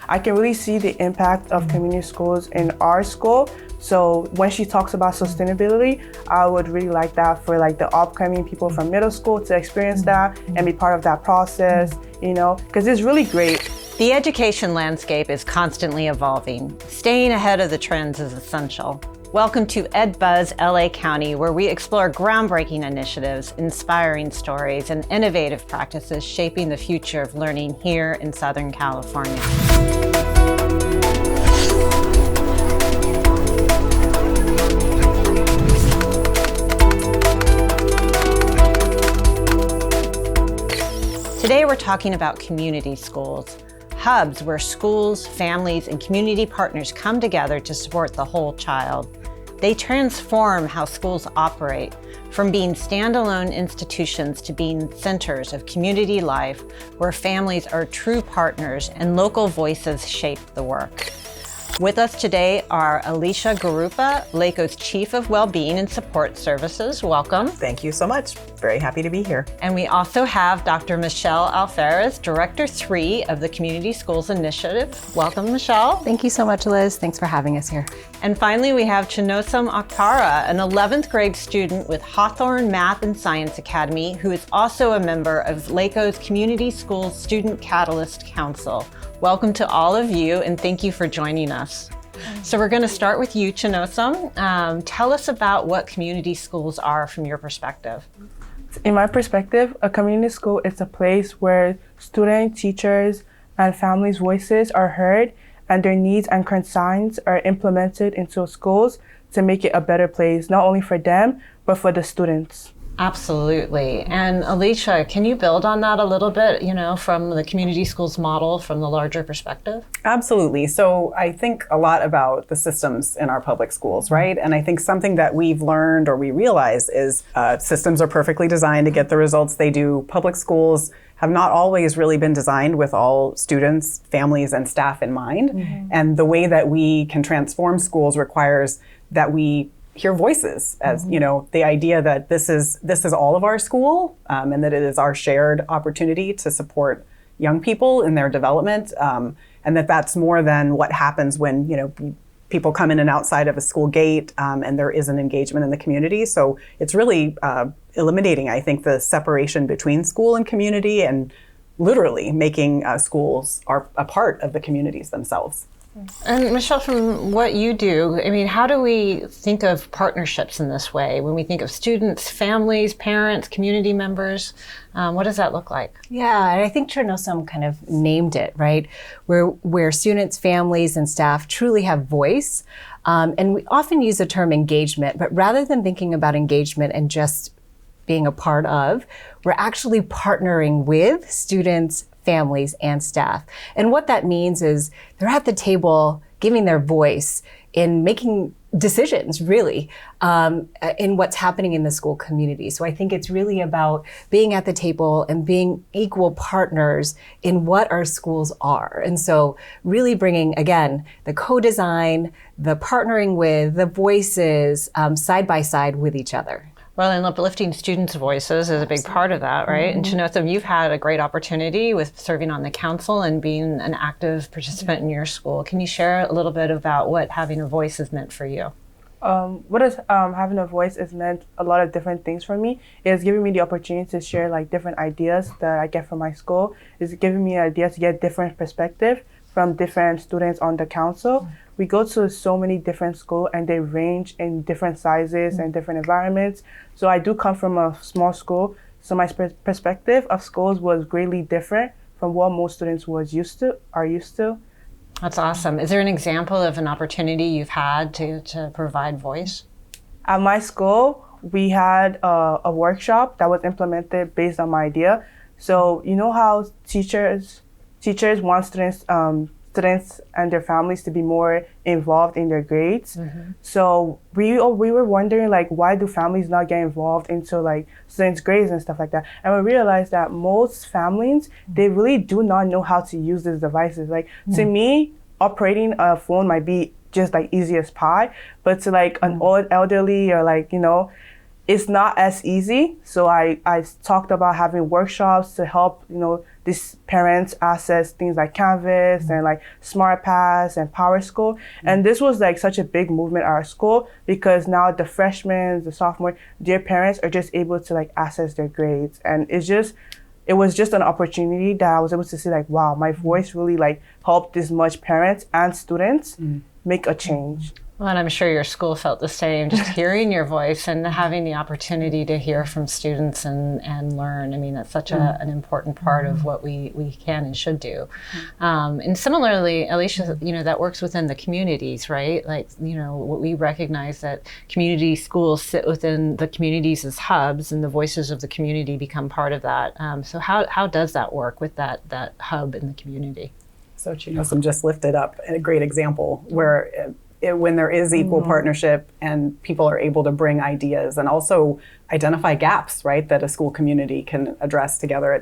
I can really see the impact of community schools in our school. So when she talks about sustainability, I would really like that for like the upcoming people from middle school to experience that and be part of that process, you know, because it's really great. The education landscape is constantly evolving. Staying ahead of the trends is essential. Welcome to EdBuzz LA County, where we explore groundbreaking initiatives, inspiring stories, and innovative practices shaping the future of learning here in Southern California. Today we're talking about community schools, hubs where schools, families, and community partners come together to support the whole child. They transform how schools operate, from being standalone institutions to being centers of community life where families are true partners and local voices shape the work. With us today are Alicia Garoupa, LACOE's Chief of Wellbeing and Support Services. Welcome. Thank you so much. Very happy to be here. And we also have Dr. Michelle Alferes, Director 3 of the Community Schools Initiative. Welcome, Michelle. Thank you so much, Liz. Thanks for having us here. And finally, we have Chinosom Okpara, an 11th grade student with Hawthorne Math and Science Academy, who is also a member of LACOE's Community Schools Student Catalyst Council. Welcome to all of you, and thank you for joining us. So we're going to start with you, Chinosom. Tell us about what community schools are from your perspective. In my perspective, a community school is a place where students, teachers, and families' voices are heard and their needs and concerns are implemented into schools to make it a better place, not only for them, but for the students. Absolutely. And Alicia, can you build on that a little bit, from the community schools model, from the larger perspective? Absolutely. So I think a lot about the systems in our public schools, right? And I think something that we've learned or we realize is systems are perfectly designed to get the results they do. Public schools have not always really been designed with all students, families, and staff in mind. Mm-hmm. And the way that we can transform schools requires that we hear voices, as the idea that this is all of our school, and that it is our shared opportunity to support young people in their development, and that's more than what happens when people come in and outside of a school gate, and there is an engagement in the community. So it's really eliminating, I think, the separation between school and community, and literally making schools are a part of the communities themselves. And Michelle, from what you do, how do we think of partnerships in this way? When we think of students, families, parents, community members, what does that look like? Yeah, and I think Chinosom kind of named it, right? Where students, families, and staff truly have voice. And we often use the term engagement, but rather than thinking about engagement and just being a part of, we're actually partnering with students, families, and staff. And what that means is they're at the table giving their voice in making decisions, really, in what's happening in the school community. So I think it's really about being at the table and being equal partners in what our schools are. And so really bringing, again, the co-design, the partnering with, the voices side by side with each other. Well, and uplifting students' voices is a big part of that, right? Mm-hmm. And Chinosom, you've had a great opportunity with serving on the council and being an active participant in your school. Can you share a little bit about what having a voice has meant for you? What is having a voice has meant a lot of different things for me. It's giving me the opportunity to share different ideas that I get from my school. It's giving me an idea to get different perspective from different students on the council. Mm-hmm. We go to so many different schools and they range in different sizes and different environments. So I do come from a small school. So my perspective of schools was greatly different from what most students are used to. That's awesome. Is there an example of an opportunity you've had to provide voice? At my school, we had a workshop that was implemented based on my idea. So you know how teachers want students and their families to be more involved in their grades. Mm-hmm. So we were wondering why do families not get involved into students' grades and stuff like that? And we realized that most families, they really do not know how to use these devices. To me, operating a phone might be just easy as pie, but to an old elderly or it's not as easy. So I talked about having workshops to help these parents access things like Canvas and like SmartPass and PowerSchool. And this was like such a big movement at our school, because now the freshmen, the sophomore, their parents are just able to like access their grades. And it was just an opportunity that I was able to see like, wow, my voice really like helped this much parents and students make a change. Well, and I'm sure your school felt the same, just hearing your voice and having the opportunity to hear from students and learn. I mean, that's such an important part of what we can and should do. And similarly, Alicia, you know, that works within the communities, right? Like, you know, we recognize that community schools sit within the communities as hubs, and the voices of the community become part of that. So how does that work with that hub in the community? So Chinosom just lifted up a great example where when there is equal partnership and people are able to bring ideas and also identify gaps, right, that a school community can address together.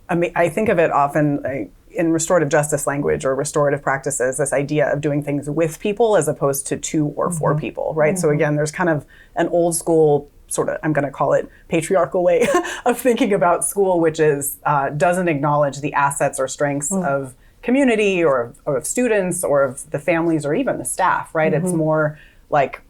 I think of it often in restorative justice language or restorative practices, this idea of doing things with people as opposed to or for people, right? So again, there's kind of an old school sort of, I'm going to call it patriarchal way of thinking about school, which is doesn't acknowledge the assets or strengths of community or of students or of the families or even the staff, right? It's more like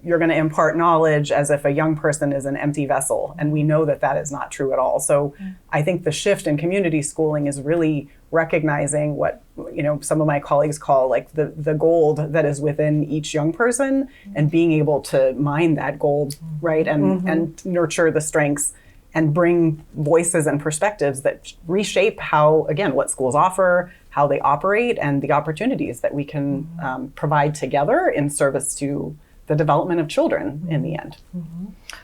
you're going to impart knowledge as if a young person is an empty vessel. And we know that that is not true at all. So I think the shift in community schooling is really recognizing what, you know, some of my colleagues call like the gold that is within each young person and being able to mine that gold, right? And nurture the strengths and bring voices and perspectives that reshape how, again, what schools offer, how they operate, and the opportunities that we can provide together in service to the development of children in the end.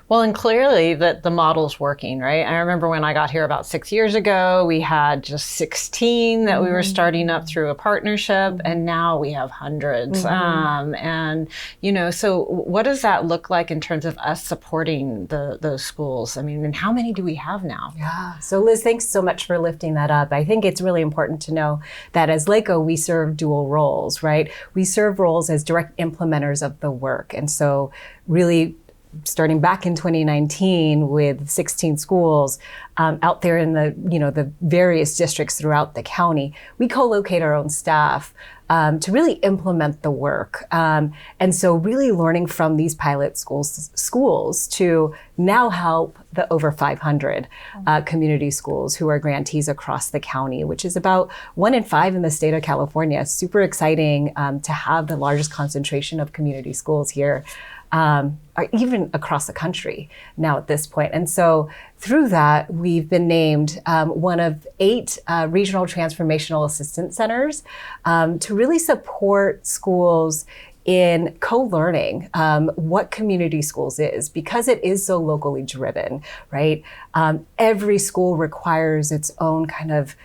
Well, and clearly that the model's working, right? I remember when I got here about 6 years ago, we had just 16 that we were starting up through a partnership, and now we have hundreds. And, you know, so what does that look like in terms of us supporting those schools? I mean, and how many do we have now? Yeah. So Liz, thanks so much for lifting that up. I think it's really important to know that as LACOE, we serve dual roles, right? We serve roles as direct implementers of the work. And so really starting back in 2019 with 16 schools out there in the various districts throughout the county, we co-locate our own staff to really implement the work. And so really learning from these pilot schools to now help the over 500 community schools who are grantees across the county, which is about 1 in 5 in the state of California. Super exciting to have the largest concentration of community schools here. Or even across the country now at this point. And so through that, we've been named one of 8 regional transformational assistance centers to really support schools in co-learning what community schools is, because it is so locally driven, right? Every school requires its own kind of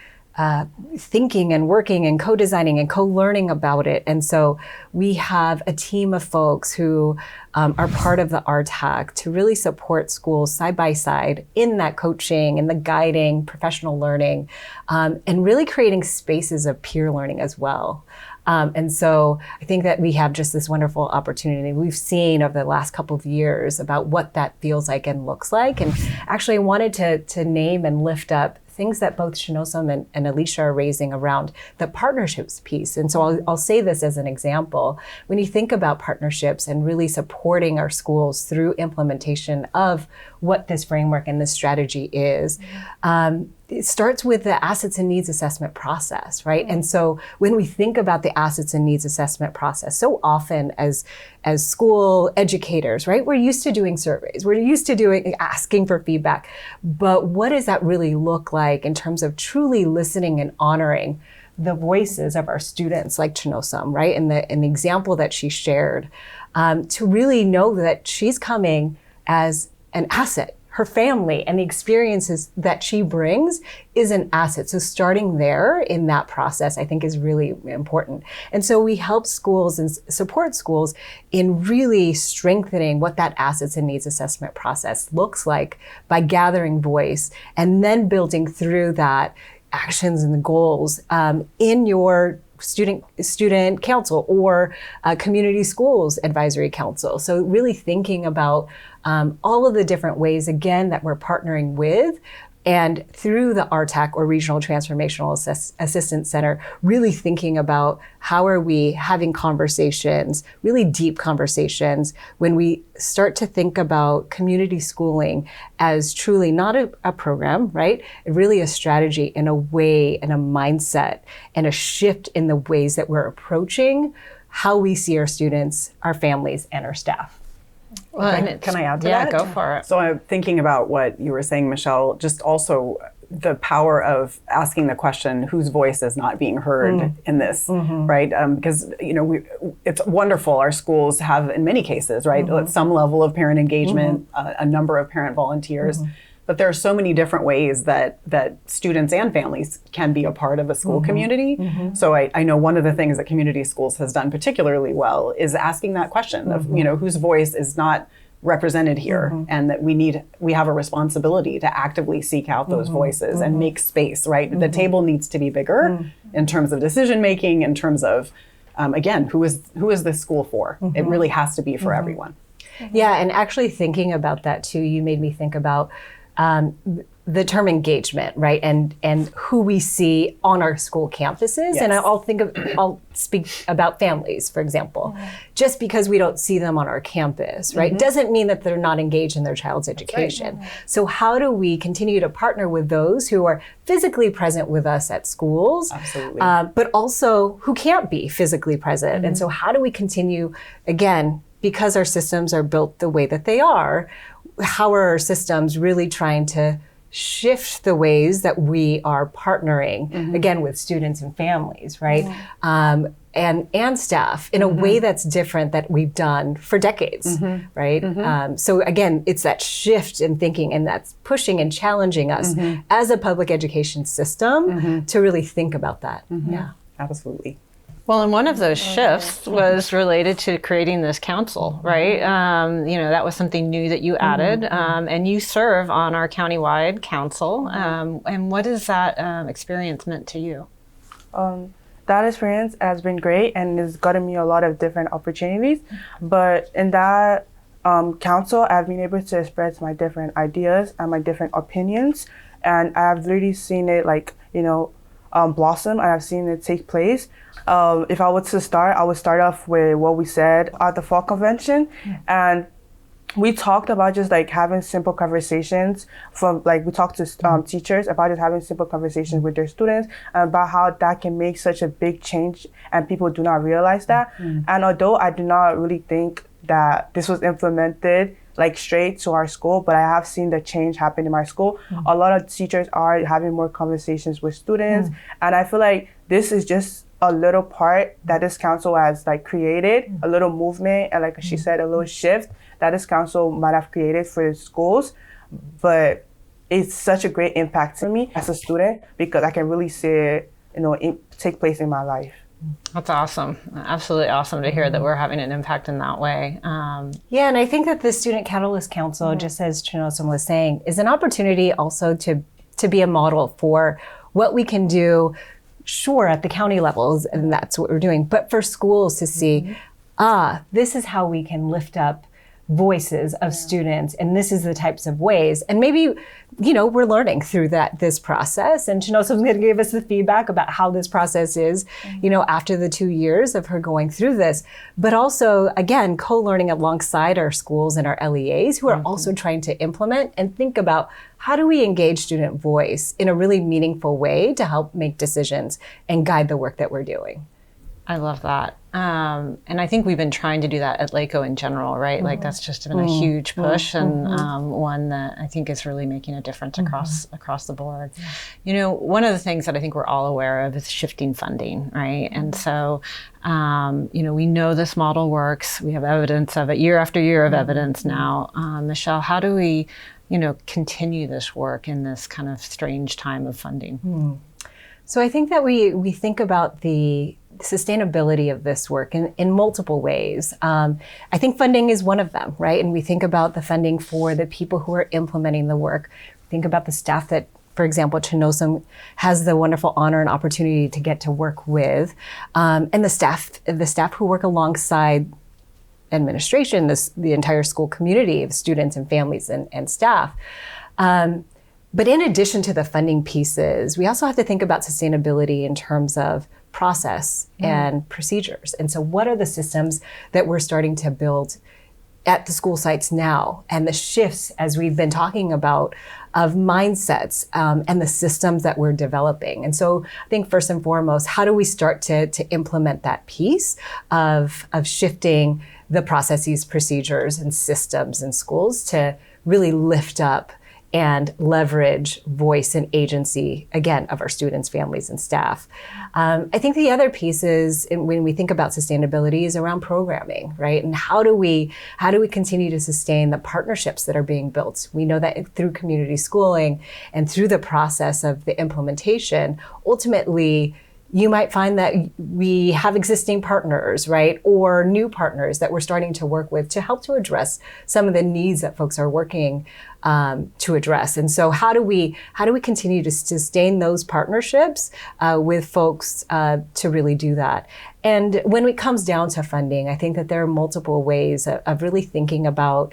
thinking and working and co-designing and co-learning about it. And so we have a team of folks who are part of the RTAC to really support schools side by side in that coaching and the guiding, professional learning, and really creating spaces of peer learning as well. And so I think that we have just this wonderful opportunity we've seen over the last couple of years about what that feels like and looks like. And actually I wanted to name and lift up things that both Chinosom and Alicia are raising around the partnerships piece. And so I'll say this as an example. When you think about partnerships and really supporting our schools through implementation of what this framework and this strategy is, it starts with the assets and needs assessment process, right? And so when we think about the assets and needs assessment process, so often as school educators, right, we're used to doing surveys, we're used to asking for feedback, but what does that really look like in terms of truly listening and honoring the voices of our students, like Chinosom, right? And the example that she shared, to really know that she's coming as an asset. Her family and the experiences that she brings is an asset. So starting there in that process, I think, is really important. And so we help schools and support schools in really strengthening what that assets and needs assessment process looks like by gathering voice and then building through that actions and the goals in your student council or community schools advisory council. So really thinking about all of the different ways, again, that we're partnering with And through the RTAC, or Regional Transformational Assistance Center, really thinking about how are we having conversations, really deep conversations, when we start to think about community schooling as truly not a program, right? Really a strategy and a way and a mindset and a shift in the ways that we're approaching how we see our students, our families, and our staff. Well, Can I add to that? that? Yeah, go for it. So I'm thinking about what you were saying, Michelle, just also the power of asking the question, whose voice is not being heard in this, right? Because, it's wonderful. Our schools have, in many cases, right, some level of parent engagement, a number of parent volunteers. But there are so many different ways that students and families can be a part of a school community. So I know one of the things that Community Schools has done particularly well is asking that question of, whose voice is not represented here, and that we have a responsibility to actively seek out those voices and make space, right? The table needs to be bigger in terms of decision making, in terms of, again, who is this school for? It really has to be for everyone. Yeah, and actually thinking about that too, you made me think about the term engagement, right? And who we see on our school campuses. Yes. And I'll speak about families, for example. Just because we don't see them on our campus, right? Doesn't mean that they're not engaged in their child's education. Right. So how do we continue to partner with those who are physically present with us at schools, but also who can't be physically present? And so how do we continue, again, because our systems are built the way that they are, how are our systems really trying to shift the ways that we are partnering, again, with students and families, right? And staff in a way that's different that we've done for decades, right? So again, it's that shift in thinking, and that's pushing and challenging us as a public education system to really think about that. Yeah, absolutely. Well, and one of those shifts was related to creating this council, right? That was something new that you added, and you serve on our countywide council. And what has that experience meant to you? That experience has been great and has gotten me a lot of different opportunities. But in that council, I've been able to express my different ideas and my different opinions. And I've really seen it blossom, and I've seen it take place. If I was to start, I would start off with what we said at the fall convention. And we talked about just having simple conversations we talked to teachers about just having simple conversations with their students about how that can make such a big change, and people do not realize that. And although I do not really think that this was implemented straight to our school, but I have seen the change happen in my school. A lot of teachers are having more conversations with students, and I feel like this is just a little part that this council has created, a little movement, and like she said, a little shift that this council might have created for schools. But it's such a great impact to me as a student, because I can really see it, take place in my life. That's awesome. Absolutely awesome to hear that we're having an impact in that way. Yeah, and I think that the Student Catalyst Council, just as Chinosom was saying, is an opportunity also to be a model for what we can do, sure, at the county levels, and that's what we're doing, but for schools to see, this is how we can lift up voices of students, and this is the types of ways. And maybe, we're learning through this process, and Chinosom's going to give us the feedback about how this process is, after the 2 years of her going through this, but also, again, co-learning alongside our schools and our LEAs who are also trying to implement and think about how do we engage student voice in a really meaningful way to help make decisions and guide the work that we're doing. I love that. And I think we've been trying to do that at LACOE in general, right? That's just been a huge push, and one that I think is really making a difference across the board. One of the things that I think we're all aware of is shifting funding, right? And so, we know this model works. We have evidence of it, year after year of evidence now. Michelle, how do we, continue this work in this kind of strange time of funding? So I think that we think about the sustainability of this work in multiple ways. I think funding is one of them, right? And we think about the funding for the people who are implementing the work. Think about the staff that, for example, Chinosom has the wonderful honor and opportunity to get to work with, and the staff who work alongside administration, the entire school community of students and families and staff. But in addition to the funding pieces, we also have to think about sustainability in terms of process and procedures. And so what are the systems that we're starting to build at the school sites now, and the shifts, as we've been talking about, of mindsets and the systems that we're developing. And so I think first and foremost, how do we start to implement that piece of shifting the processes, procedures, and systems in schools to really lift up and leverage voice and agency, again, of our students, families, and staff. I think the other piece is, when we think about sustainability, is around programming, right? And how do we continue to sustain the partnerships that are being built? We know that through community schooling and through the process of the implementation, ultimately, you might find that we have existing partners, right? Or new partners that we're starting to work with to help to address some of the needs that folks are working to address. And so how do we continue to sustain those partnerships with folks to really do that? And when it comes down to funding, I think that there are multiple ways of really thinking about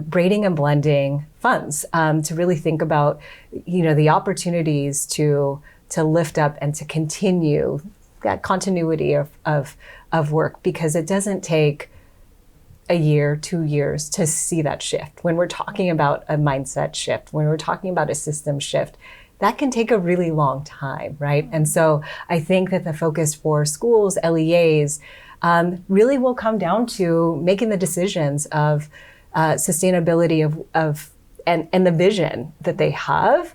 braiding and blending funds to really think about, the opportunities to lift up and to continue that continuity of work, because it doesn't take a year, 2 years to see that shift. When we're talking about a mindset shift, when we're talking about a system shift, that can take a really long time, right? And so I think that the focus for schools, LEAs, really will come down to making the decisions of sustainability and the vision that they have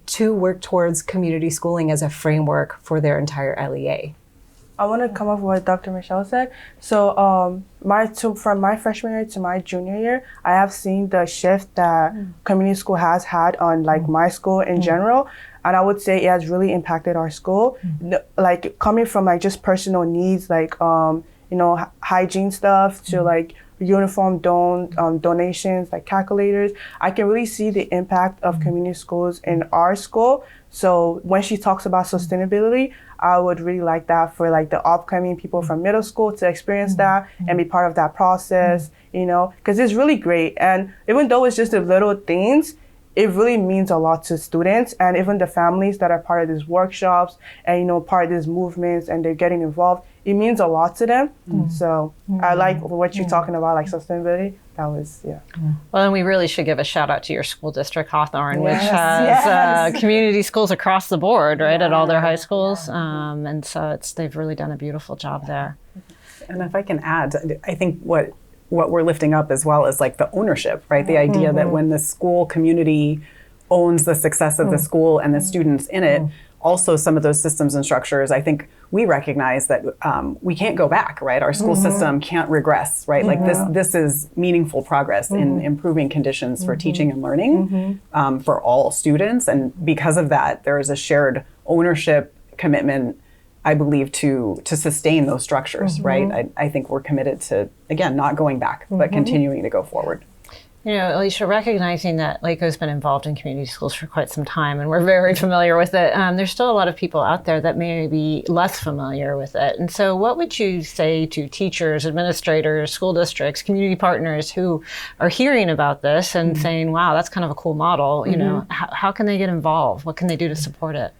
to work towards community schooling as a framework for their entire LEA. I want to come off what Dr. Michelle said. So from my freshman year to my junior year, I have seen the shift that community school has had on my school in general. And I would say it has really impacted our school. Like coming from just personal needs, hygiene stuff to uniform donations, like calculators. I can really see the impact of community schools in our school. So when she talks about sustainability, I would really like that for the upcoming people from middle school to experience that and be part of that process, because it's really great. And even though it's just the little things, it really means a lot to students and even the families that are part of these workshops and, part of these movements, and they're getting involved. It means a lot to them. So I like what you're talking about, sustainability. That was, Well, and we really should give a shout out to your school district, Hawthorne, which has community schools across the board, right, at all their high schools. And so they've really done a beautiful job there. And if I can add, I think what we're lifting up as well is the ownership, right? The idea that when the school community owns the success of the school and the students in it, also some of those systems and structures, I think we recognize that we can't go back, right? Our school system can't regress, right? This is meaningful progress in improving conditions for teaching and learning for all students. And because of that, there is a shared ownership commitment, I believe, to sustain those structures, right? I think we're committed to, again, not going back, but continuing to go forward. Alicia, recognizing that LACOE's been involved in community schools for quite some time, and we're very familiar with it, there's still a lot of people out there that may be less familiar with it. And so what would you say to teachers, administrators, school districts, community partners who are hearing about this and saying, wow, that's kind of a cool model, how can they get involved? What can they do to support it?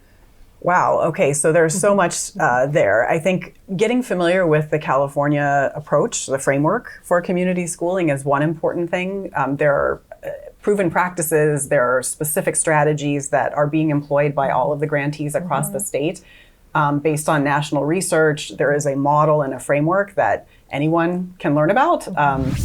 Wow. Okay. So there's so much there. I think getting familiar with the California approach, the framework for community schooling, is one important thing. There are proven practices. There are specific strategies that are being employed by all of the grantees across the state. Based on national research, there is a model and a framework that anyone can learn about.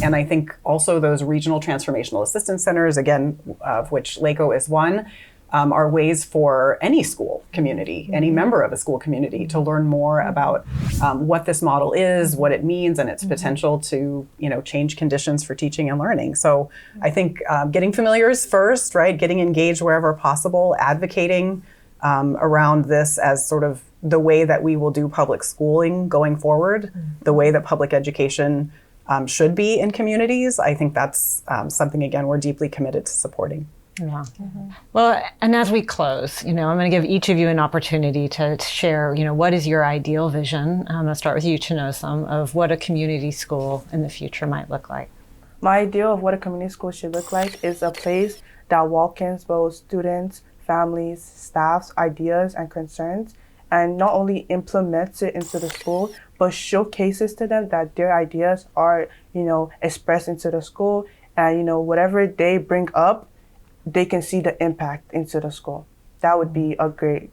And I think also those regional transformational assistance centers, again, of which LACOE is one, are ways for any school community, any member of a school community, to learn more about what this model is, what it means, and its potential to, change conditions for teaching and learning. So I think getting familiar is first, right? Getting engaged wherever possible, advocating around this as sort of the way that we will do public schooling going forward, the way that public education should be in communities. I think that's something, again, we're deeply committed to supporting. Yeah. Well, and as we close, I'm going to give each of you an opportunity to share, what is your ideal vision? I'm going to start with you, Chinosom, of what a community school in the future might look like. My ideal of what a community school should look like is a place that welcomes both students, families, staff's ideas and concerns, and not only implements it into the school, but showcases to them that their ideas are, expressed into the school, and, whatever they bring up, they can see the impact into the school. That would be a great,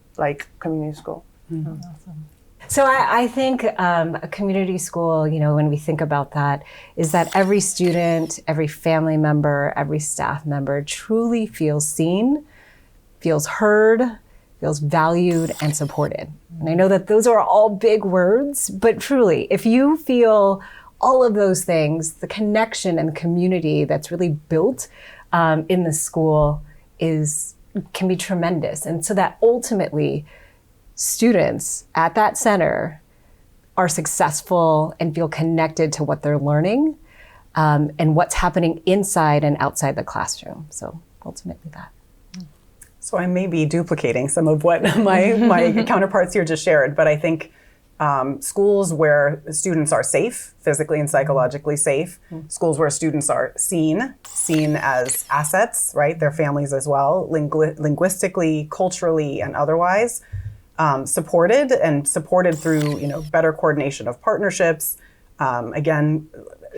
community school. Mm-hmm. Awesome. So I think a community school, when we think about that, is that every student, every family member, every staff member truly feels seen, feels heard, feels valued and supported. And I know that those are all big words, but truly, if you feel all of those things, the connection and the community that's really built in the school can be tremendous. And so that ultimately, students at that center are successful and feel connected to what they're learning and what's happening inside and outside the classroom. So ultimately that. So I may be duplicating some of what my counterparts here just shared, but I think schools where students are safe, physically and psychologically safe, schools where students are seen as assets, right? Their families as well, linguistically, culturally, and otherwise, supported through better coordination of partnerships, again,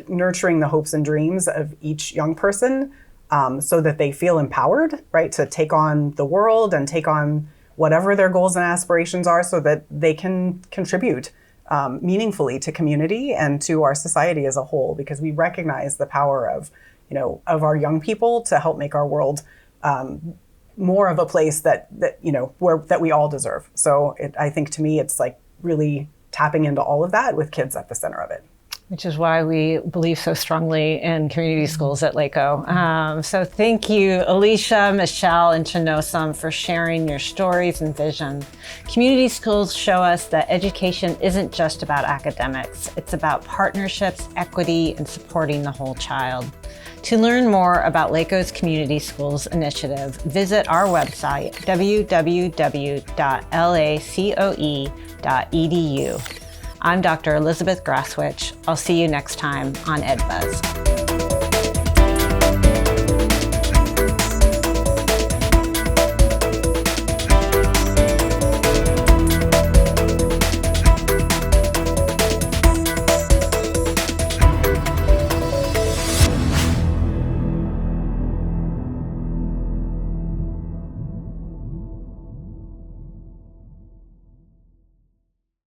nurturing the hopes and dreams of each young person so that they feel empowered, right, to take on the world and take on whatever their goals and aspirations are so that they can contribute meaningfully to community and to our society as a whole, because we recognize the power of our young people to help make our world more of a place that we all deserve. So I think to me, it's really tapping into all of that with kids at the center of it. Which is why we believe so strongly in community schools at LACOE. So thank you, Alicia, Michelle, and Chinosom for sharing your stories and vision. Community schools show us that education isn't just about academics. It's about partnerships, equity, and supporting the whole child. To learn more about LACOE's Community Schools Initiative, visit our website, www.lacoe.edu. I'm Dr. Elizabeth Graswich. I'll see you next time on EdBuzz.